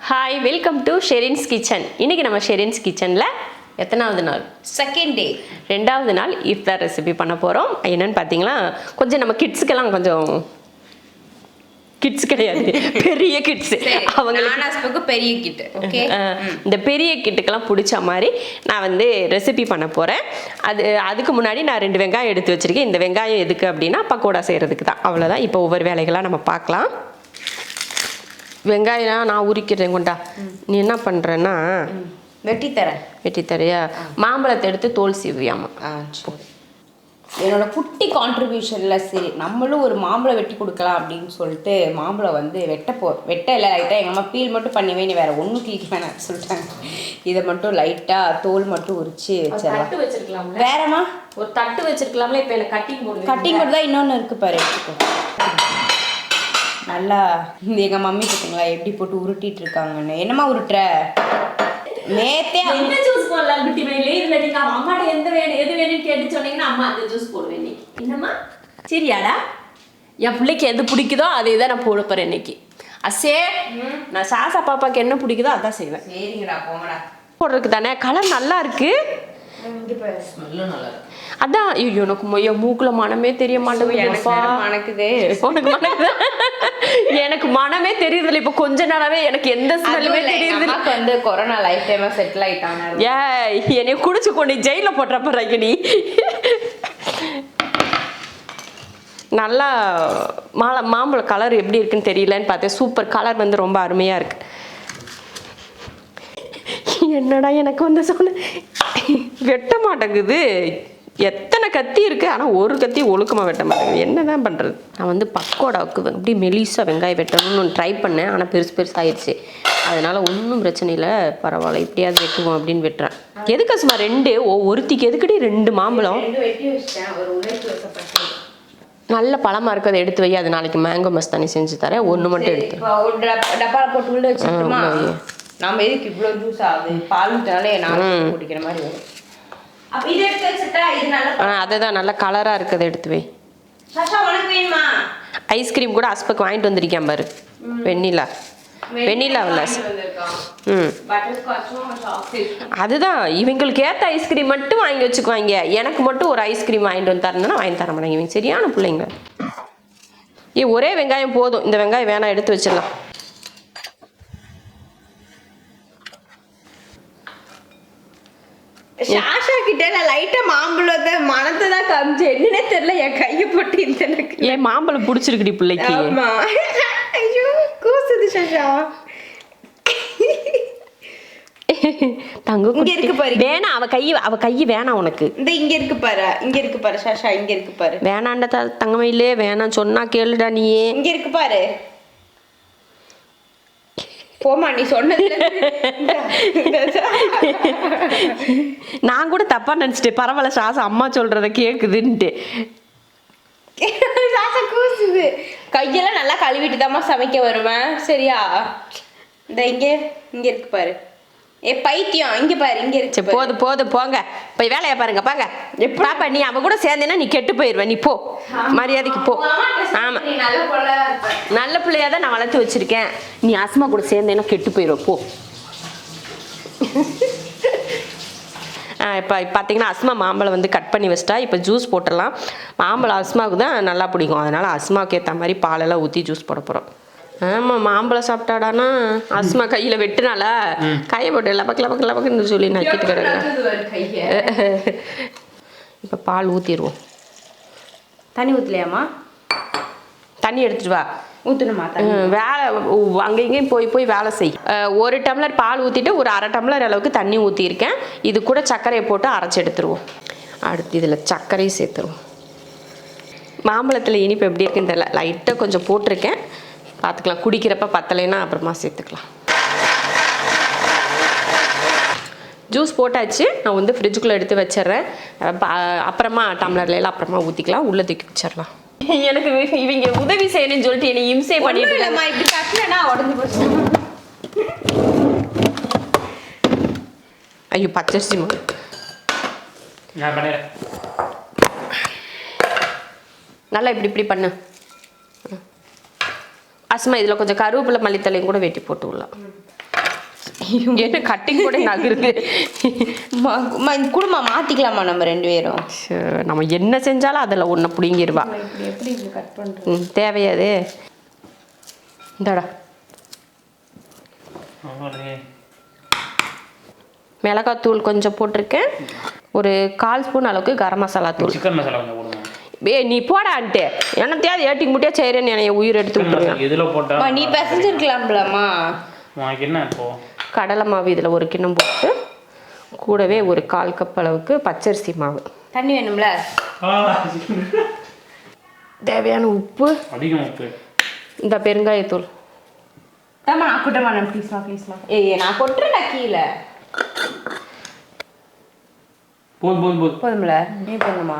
Hi, welcome to Sherin's kitchen. இன்றைக்கி நம்ம ஷெரின்ஸ் கிச்சனில் எத்தனாவது நாள்? செகண்ட் டே, ரெண்டாவது நாள் இஃப்தார் ரெசிபி பண்ண போகிறோம். என்னென்னு பார்த்தீங்கன்னா, கொஞ்சம் நம்ம கிட்ஸுக்கெல்லாம் கொஞ்சம் கிட்ஸ் கிடையாது, பெரிய கிட்ஸு, அவங்களுக்கு பெரிய கிட்டு. ஓகே, இந்த பெரிய கிட்டுக்கெல்லாம் பிடிச்ச மாதிரி நான் வந்து ரெசிபி பண்ண போகிறேன். அதுக்கு முன்னாடி நான் 2 வெங்காயம் எடுத்து வச்சுருக்கேன். இந்த வெங்காயம் எதுக்கு அப்படின்னா பக்கோடா செய்கிறதுக்கு தான். அவ்வளோதான். இப்போ ஒவ்வொரு வேலைகளாக நம்ம பார்க்கலாம். வெங்காயம் நான் உரிக்கிறேன். கொண்டா, நீ என்ன பண்ணுறேன்னா வெட்டி தரையா? மாம்பழத்தை எடுத்து தோல் சீவியாமா. என்னோட குட்டி கான்ட்ரிபியூஷனில் சரி நம்மளும் ஒரு மாம்பழம் வெட்டி கொடுக்கலாம் அப்படின்னு சொல்லிட்டு மாம்பழம் வந்து வெட்ட இல்லை, லைட்டாக எங்கள் அம்மா பீல் மட்டும் பண்ணி வேணும், வேறு ஒன்றும் கிளிக்க வேணாம் சொல்லிட்டாங்க. இதை மட்டும் லைட்டாக தோல் மட்டும் உரிச்சு வச்சிருக்கலாம். வேறம்மா ஒரு தட்டு வச்சிருக்கலாம்ல. இப்போ எனக்கு கட்டிங் போட்டு தான் இன்னொன்று இருக்குது பாரு. நல்லா எங்கள் மம்மி பார்த்தீங்களா எப்படி போட்டு உருட்டிட்டு இருக்காங்கன்னு. என்னம்மா உருட்டுற? நேத்தே என்ன ஜூஸ் போடலாம் குட்டி மயிலே? இதுல நீங்க அம்மாட்ட எது வேணும்னு கேட்டு சொன்னீங்கன்னா அம்மா அந்த ஜூஸ் போடுவேன் இன்னைக்கு. என்னம்மா சரியாடா? என் பிள்ளைக்கு எது பிடிக்குதோ அதே தான் நான் போட போறேன் இன்னைக்கு. அசே, நான் சாசா பாப்பாக்கு என்ன பிடிக்குதோ அதான் செய்வேன். சரிங்கடா, போங்கடா. போடுறதுக்கு தானே. கலர் நல்லா இருக்கு. அதான் எனக்கு மூக்குல மனமே தெரிய மாட்டேங்குது. எனக்கு மனமே தெரியுதுல. இப்ப கொஞ்ச நாளாவே எனக்கு எந்த ஸ்மெல்லுமே தெரியுது. வந்து கொரோனா லைஃப் டைமா செட்டில் ஆயிட்டாங்க. என்னைய குடிச்சு கொண்டு ஜெயில போட்டுறப்ப நீ நல்லா மாம்பழ கலர் எப்படி இருக்குன்னு தெரியலன்னு பார்த்தேன். சூப்பர் கலர் வந்து ரொம்ப அருமையா இருக்கு. என்னடா எனக்கு வந்து சொன்ன வெட்ட மாட்டேங்குது. எத்தனை கத்தி இருக்குது, ஆனால் ஒரு கத்தி ஒழுக்கமாக வெட்ட மாட்டேங்குது. என்ன தான் பண்ணுறது? நான் வந்து பக்கோடாவுக்கு அப்படி மெலிசாக வெங்காயம் வெட்டணும்னு ட்ரை பண்ணேன். ஆனால் பெருசாகிடுச்சு. அதனால் ஒன்றும் பிரச்சனை இல்லை, பரவாயில்ல, இப்படியாவது வெட்டுவோம் அப்படின்னு வெட்டுறேன். எதுக்கு சும்மா 2 ஒருத்திக்கு எதுக்கடி 2 மாம்பழம்? நல்ல பழமாக இருக்குது, அதை எடுத்து வை. அது நாளைக்கு மேங்கோ மஸ்தானி செஞ்சு தரேன். 1 மட்டும் எடுத்து டப்பாவில் போட்டு உள்ள வச்சுட்டுமா? நம்ம எதுக்கு இவ்வளோ ஜூஸ் ஆகுது? பால் ஊற்றினாலே நான் குடிக்கிற மாதிரி வரும். அதுதான் நல்ல கலராக இருக்குது, எடுத்து வை. ஐஸ்கிரீம் கூட அஸ்பக்கு வாங்கிட்டு வந்திருக்கேன் பாரு. வெண்ணிலா அதுதான் இவங்களுக்கு ஏற்ற ஐஸ்கிரீம் மட்டும் வாங்கி வச்சுக்குவாங்க. எனக்கு மட்டும் ஒரு ஐஸ்கிரீம் வாங்கிட்டு வந்து தரணும்னா வாங்கி தர மாட்டாங்க. இவங்க சரியான பிள்ளைங்க. ஒரே வெங்காயம் போதும். இந்த வெங்காயம் வேணாம், எடுத்து வச்சிடலாம். சாஷா கிட்ட நான் லைட்டா மாம்பழத்தை மனத்தை தான் காமிச்சேன். என்னன்னே தெரியல, என் கையை போட்டு எனக்கு ஏன் மாம்பழம் பிடிச்சிருக்குடி பிள்ளைக்கு? ஆமா. ஐயோ கூசுது சாஷா. தங்க இங்க இருக்கு பாரு. வேணாம், அவ கை வேணாம் உனக்கு. இந்த இங்க இருக்கு பாரு சாஷா, இங்க இருக்கு பாரு. வேணாண்டா தங்கமயிலே, வேணாம் சொன்னா கேளுடா நீயே. இங்க இருக்கு பாரு. போமா, நீ சொன்னது நான் கூட தப்பா நினைச்சிட்டேன். பரவாயில்ல, சாசா அம்மா சொல்றத கேக்குதுன்ட்டு. சாசா கூசுது. கையெல்லாம் நல்லா கழுவிட்டு தாம்மா சமைக்க வருவேன், சரியா? இந்த இங்க இருக்கு பாரு. பைத்தியம், இங்க பாரு, இங்க இருக்கு. போது போங்க, போய் வேலையை பாருங்க. பாங்க பாப்பா, நீ அவ கூட சேர்ந்தேன்னா நீ கெட்டு போயிடுவ. நீ போ, மரியாதைக்கு போ. ஆமா, நல்ல பிள்ளையா தான் நான் வளர்த்து வச்சிருக்கேன். நீ அஸ்மா கூட சேர்ந்தேன்னா கெட்டு போயிடுவ, போ. இப்போ பார்த்தீங்கன்னா அஸ்மா மாம்பழம் வந்து கட் பண்ணி வச்சிட்டா. இப்போ ஜூஸ் போட்டுடலாம். மாம்பழம் அஸ்மாவுக்கு தான் நல்லா பிடிக்கும். அதனால அஸ்மாவுக்கு ஏற்ற மாதிரி பாலெல்லாம் ஊற்றி ஜூஸ் போட போகிறோம். ஆமாம், மாம்பழம் சாப்பிட்டாடானா அஸ்மா கையில் வெட்டுனால கையை போட்டு லபக்குன்னு சொல்லி நக்கிட்டு கிடக்குறேன். இப்போ பால் ஊற்றிடுவோம். தண்ணி ஊற்றலையாம்மா? தண்ணி எடுத்துட்டு வா. ஊற்றணுமா? வேலை அங்கேயும் போய் வேலை செய். 1 டம்ளர் பால் ஊற்றிட்டு ஒரு 1/2 டம்ளர் அளவுக்கு தண்ணி ஊற்றிருக்கேன். இது கூட சர்க்கரையை போட்டு அரைச்சி எடுத்துருவோம். அடுத்து இதில் சர்க்கரையும் சேர்த்துருவோம். மாம்பழத்தில் இனிப்பு எப்படி இருக்குன்னு தெரியல, லைட்டாக கொஞ்சம் போட்டிருக்கேன். பார்த்துக்கலாம், குடிக்கிறப்ப பத்தலைன்னா அப்புறமா சேர்த்துக்கலாம். ஜூஸ் போட்டாச்சு. நான் வந்து ஃப்ரிட்ஜுக்குள்ளே எடுத்து வச்சிட்றேன். அப்புறமா டம்ளர்லாம் அப்புறமா ஊற்றிக்கலாம். உள்ளே தூக்கி வச்சிடலாம். எனக்கு இவங்க உதவி செய்யணும்னு சொல்லிட்டு என்னை இம்சை பண்ணிட்டு இப்படி கட்டலனா உடஞ்சு போச்சு. ஐயோ, பச்சரிசி நல்லா இப்படி பண்ணு. அஸ்மா இதில் கொஞ்சம் கருவேப்பிலை மல்லித்தலையும் கூட வெட்டி போட்டு விடலாம். என்ன கட்டிங் கூட நகருது. குடும்பம் மாற்றிக்கலாமா நம்ம 2 பேரும்? நம்ம என்ன செஞ்சாலும் அதில் ஒன்று பிடிங்கிடுவா. எப்படி இப்படி கட் பண்ணுறது? தேவையாது. இந்தாடா மிளகாத்தூள் கொஞ்சம் போட்டிருக்கேன். ஒரு 1/4 ஸ்பூன் அளவுக்கு கரம் மசாலா தூள். சிக்கன் மசாலா கொஞ்சம் போடுங்க. நீ போடான்ட்டு என்ன தேவை ஏட்டிங் முட்டியா செய்கிறேன்னு என்னைய உயிர் எடுத்து விட்டுருவேன். இதில் போட்டா நீ பிசைஞ்சிருக்கலாம்லம்மா. உனக்கு என்ன இப்போ? கடலை மாவு இதில் ஒரு கிண்ணம் போட்டு கூடவே ஒரு 1/4 கப் அளவுக்கு பச்சரிசி மாவு. தண்ணி வேணும்ல? தேவையான உப்பு, அதிகம் உப்பு, இந்த பெருங்காயத்தூள். நான் கூட்டமா ப்ளீஸ்மா. நான் கொட்டுறேன்டா கீழே. போதும்ல? நீ போதுமா?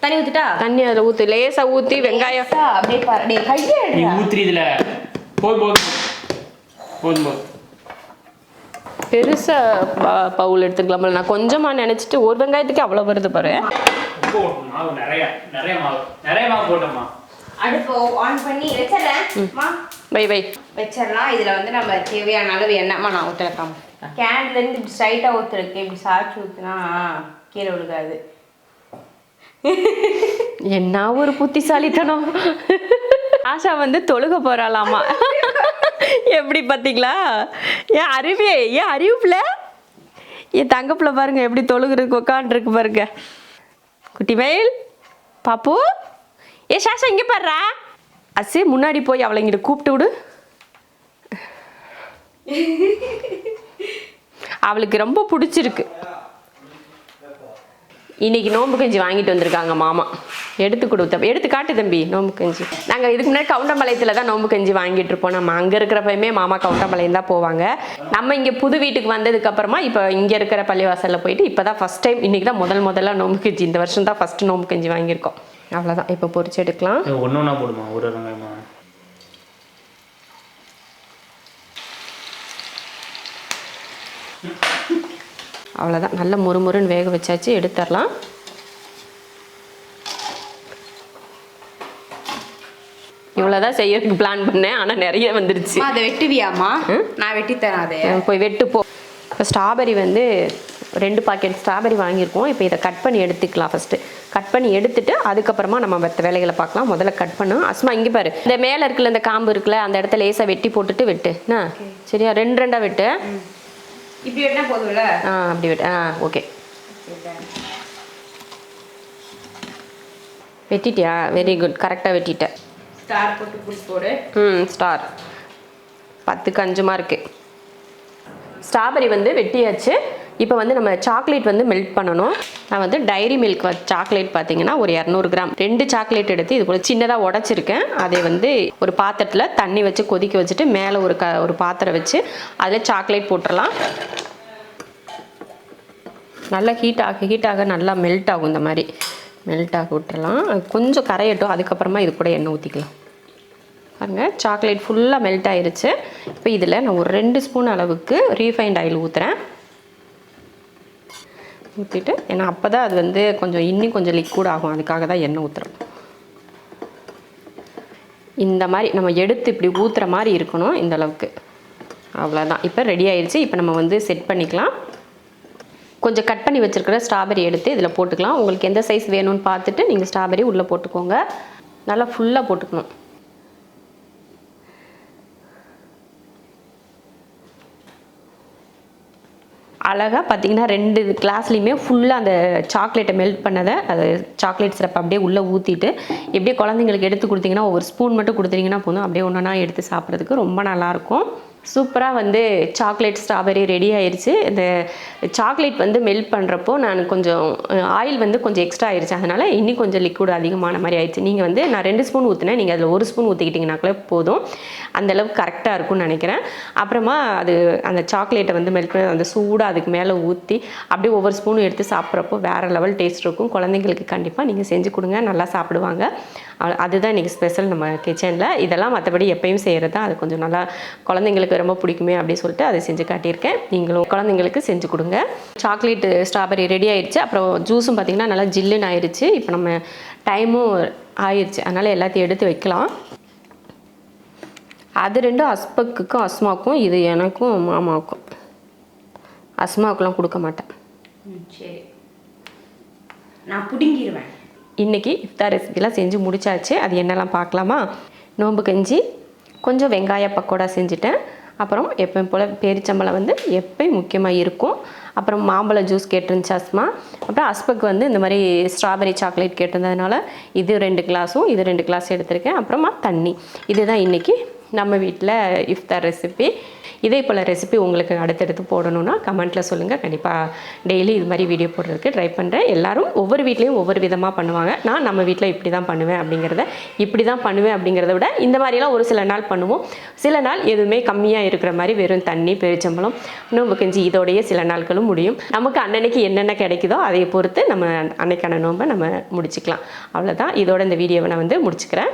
தண்ணி ஊத்திட்டா? தண்ணி அதில் ஊற்றி லேசாக ஊற்றி வெங்காயம் அப்படியே பாரு. கையை நீ ஊத்துறி இதில். போதும். பெருசாக பவுல் எடுத்துக்கலாம்ல. நான் கொஞ்சமாக நினச்சிட்டு ஒரு வெங்காயத்துக்கு அவ்வளோ வருது பாரு. மாவு நிறைய மாவு போட்டோம்மா. அடுப்பு ஆன் பண்ணி வச்சிடறேன். வை வச்சிடலாம். இதில் வந்து நம்ம தேவையான அளவு எண்ணெய்மா நான் ஊற்றுறேன். கேன்லேருந்து இப்படி ஸ்ட்ரைட்டாக ஊற்றுருக்கு. இப்படி சாய்ச்சி ஊற்றுனா கீழே விழுகாது. என்ன ஒரு புத்திசாலித்தனம். ஆஷா வந்து தொழுக போறாளாமா. எப்படி பார்த்தீங்களா? ஏன் அறிவுல என் தங்கப்புல பாருங்க எப்படி தொழுகிறதுக்கு உட்காந்துருக்கு பாருங்க. குட்டி மயில் பாப்பு, சாஷா இங்கே பாடுறா. அசே முன்னாடி போய் அவளை இங்கிட்ட கூப்பிட்டு விடு. அவளுக்கு ரொம்ப பிடிச்சிருக்கு. இன்னைக்கு நோம்பு கஞ்சி வாங்கிட்டு வந்திருக்காங்க மாமா. எடுத்து காட்டு தம்பி நோம்பு கஞ்சி. நாங்கள் இதுக்கு முன்னாடி கவுண்டம்பாளையத்தில் தான் நோம்பு கஞ்சி வாங்கிட்டு இருப்போம். நம்ம அங்கே இருக்கிறப்பயுமே மாமா கவுண்டம்பாளையம் தான் போவாங்க. நம்ம இங்கே புது வீட்டுக்கு வந்ததுக்கப்புறமா இப்போ இங்கே இருக்கிற பள்ளிவாசலில் போயிட்டு இப்போ தான் ஃபஸ்ட் டைம், இன்றைக்கி தான் முதல்ல நோம்பு கஞ்சி, இந்த வருஷம் தான் ஃபஸ்ட்டு நோம்பு கஞ்சி வாங்கியிருக்கோம். அவ்வளோதான். இப்போ பொரிச்சு எடுக்கலாம். ஒன்றா போடுமா? ஒரு வெங்காயமா? அவ்வளோதான். நல்ல முறுமுறுன்னு வேக வச்சாச்சு. எடுத்துடலாம். இவ்வளோதான் செய்யறதுக்கு பிளான் பண்ணேன். ஆனால் நிறைய வந்துருச்சு. அதை வெட்டுவியாமா? நான் வெட்டி தரேன். அதை போய் வெட்டு போ. இப்போ ஸ்ட்ராபெரி வந்து 2 பாக்கெட் ஸ்ட்ராபெரி வாங்கியிருக்கோம். இப்போ இதை கட் பண்ணி எடுத்துக்கலாம். ஃபஸ்ட்டு கட் பண்ணி எடுத்துட்டு அதுக்கப்புறமா நம்ம மற்ற வேலைகளை பார்க்கலாம். முதல்ல கட் பண்ணோம். அஸ்மா இங்கே பாரு, இந்த மேலே இருக்குல்ல இந்த காம்பு இருக்குல்ல, அந்த இடத்துல லேசாக வெட்டி போட்டுட்டு வெட்டு. என்ன சரியா? 2 வெட்டு. இப்படி வெட்டினா போதும்ல? அப்படி வெட்டு. ஓகே. வெட்டிட்டியா? Very good. கரெக்டாக வெட்டிட்டேன். ஸ்டார் போட்டு போடு. Star 10க்கு 5 mark. ஸ்ட்ராபெரி வந்து வெட்டியாச்சு. இப்போ வந்து நம்ம சாக்லேட் வந்து மெல்ட் பண்ணணும். நான் வந்து டைரி மில்க் சாக்லேட் பார்த்தீங்கன்னா ஒரு 200 கிராம் 2 சாக்லேட் எடுத்து இது போல சின்னதாக உடச்சிருக்கேன். அதை வந்து ஒரு பாத்திரத்தில் தண்ணி வச்சு கொதிக்க வச்சுட்டு மேலே ஒரு பாத்திரம் வச்சு அதில் சாக்லேட் போட்டுடலாம். நல்லா ஹீட் ஆக நல்லா மெல்ட் ஆகும். இந்த மாதிரி மெல்ட் ஆக விட்டுறலாம். கொஞ்சம் கரையட்டும். அதுக்கப்புறமா இது கூட எண்ணெய் ஊற்றிக்கலாம். பாருங்கள், சாக்லேட் ஃபுல்லாக மெல்ட் ஆயிருச்சு. இப்போ இதில் நான் ஒரு 2 ஸ்பூன் அளவுக்கு ரீஃபைண்ட் ஆயில் ஊற்றுறேன். ஊற்றிட்டு ஏன்னா அப்போ தான் அது வந்து இன்னும் கொஞ்சம் லிக்விட் ஆகும். அதுக்காக தான் எண்ணெய் ஊற்றுறோம். இந்த மாதிரி நம்ம எடுத்து இப்படி ஊற்றுற மாதிரி இருக்கணும். இந்த அளவுக்கு. அவ்வளோதான். இப்போ ரெடி ஆயிடுச்சு. இப்போ நம்ம வந்து செட் பண்ணிக்கலாம். கொஞ்சம் கட் பண்ணி வச்சுருக்கிற ஸ்ட்ராபெரி எடுத்து இதில் போட்டுக்கலாம். உங்களுக்கு எந்த சைஸ் வேணும்னு பார்த்துட்டு நீங்கள் ஸ்ட்ராபெரி உள்ளே போட்டுக்கோங்க. நல்லா ஃபுல்லாக போட்டுக்கணும். அழகாக பார்த்தீங்கன்னா 2 கிளாஸ்லேயுமே ஃபுல்லாக அந்த சாக்லேட்டை மெல்ட் பண்ணதை அது சாக்லேட் சிரப் அப்படியே உள்ளே ஊற்றிட்டு எப்படியே குழந்தைங்களுக்கு எடுத்து கொடுத்தீங்கன்னா ஒரு ஸ்பூன் மட்டும் கொடுத்தீங்கன்னா போதும். அப்படியே ஒன்றா எடுத்து சாப்பிட்றதுக்கு ரொம்ப நல்லாயிருக்கும். சூப்பராக வந்து சாக்லேட் ஸ்ட்ராபெரி ரெடி ஆயிடுச்சு. இந்த சாக்லேட் வந்து மெல்ட் பண்ணுறப்போ நான் கொஞ்சம் ஆயில் வந்து கொஞ்சம் எக்ஸ்ட்ரா ஆயிடுச்சு. அதனால் இன்னும் கொஞ்சம் லிக்விட் அதிகமான மாதிரி ஆயிடுச்சு. நீங்கள் வந்து நான் 2 ஸ்பூன் ஊற்றினேன். நீங்கள் அதில் 1 ஸ்பூன் ஊற்றிக்கிட்டிங்கனாக்களே போதும். அந்தளவுக்கு கரெக்டாக இருக்கும்னு நினைக்கிறேன். அப்புறமா அது அந்த சாக்லேட்டை வந்து மெல்ட் பண்ணி அந்த சூடாக அதுக்கு மேலே ஊற்றி அப்படியே ஒவ்வொரு ஸ்பூனும் எடுத்து சாப்பிட்றப்போ வேறு லெவல் டேஸ்ட் இருக்கும். குழந்தைங்களுக்கு கண்டிப்பாக நீங்கள் செஞ்சு கொடுங்க. நல்லா சாப்பிடுவாங்க. அதுதான் இன்றைக்கி ஸ்பெஷல் நம்ம கிச்சனில். இதெல்லாம் மற்றபடி எப்பயும் செய்கிறது தான். அது கொஞ்சம் நல்லா குழந்தைங்களுக்கு ரொம்ப பிடிக்குமே அப்படின்னு சொல்லிட்டு அதை செஞ்சு காட்டியிருக்கேன். நீங்களும் குழந்தைங்களுக்கு செஞ்சு கொடுங்க. சாக்லேட் ஸ்ட்ராபெரி ரெடி ஆயிடுச்சு. அப்புறம் ஜூஸும் பார்த்திங்கன்னா நல்லா ஜில்லுன்னு ஆயிடுச்சு. இப்போ நம்ம டைமும் ஆயிடுச்சு. அதனால் எல்லாத்தையும் எடுத்து வைக்கலாம். அது ரெண்டும் அஸ்பக்குக்கும் அஸ்மாவுக்கும், இது எனக்கும் மாமாவுக்கும். அஸ்மாவுக்குலாம் கொடுக்க மாட்டேன். சரி, நான் பிடுங்கிடுவேன். இன்றைக்கி இஃப்தார் ரெசிபிலாம் செஞ்சு முடிச்சாச்சு. அது என்னெல்லாம் பார்க்கலாமா? நோம்பு கஞ்சி, கொஞ்சம் வெங்காய பக்கோடா செஞ்சுட்டேன். அப்புறம் எப்பவும் போல் பேரிச்சம்பளம் வந்து எப்பயும் முக்கியமாக இருக்கும். அப்புறம் மாம்பழ ஜூஸ் கேட்டிருந்துச்சு அஸ்மா. அப்புறம் அஸ்பக்கு வந்து இந்த மாதிரி ஸ்ட்ராபெரி சாக்லேட் கேட்டிருந்ததுனால இது 2 கிளாஸும் இது 2 கிளாஸ் எடுத்திருக்கேன். அப்புறமா தண்ணி. இதுதான் இன்றைக்கி நம்ம வீட்டில் இஃப்தார் ரெசிபி. இதே போல் ரெசிபி உங்களுக்கு அடுத்தடுத்து போடணுன்னா கமெண்ட்டில் சொல்லுங்கள். கண்டிப்பாக டெய்லி இது மாதிரி வீடியோ போடுறதுக்கு ட்ரை பண்ணுறேன். எல்லோரும் ஒவ்வொரு வீட்லேயும் ஒவ்வொரு விதமாக பண்ணுவாங்க. நான் நம்ம வீட்டில் இப்படி தான் பண்ணுவேன் அப்படிங்கிறத விட இந்த மாதிரிலாம் ஒரு சில நாள் பண்ணுவோம். சில நாள் எதுவுமே கம்மியாக இருக்கிற மாதிரி வெறும் தண்ணி, பேரிச்சம்பழம், நோம்பு கஞ்சி இதோடைய சில நாட்களும் முடியும். நமக்கு அன்னன்னைக்கு என்னென்ன கிடைக்குதோ அதை பொறுத்து நம்ம அன்னைக்கான நோம்பை நம்ம முடிச்சுக்கலாம். அவ்வளோதான். இதோட இந்த வீடியோவை நான் வந்து முடிச்சுக்கிறேன்.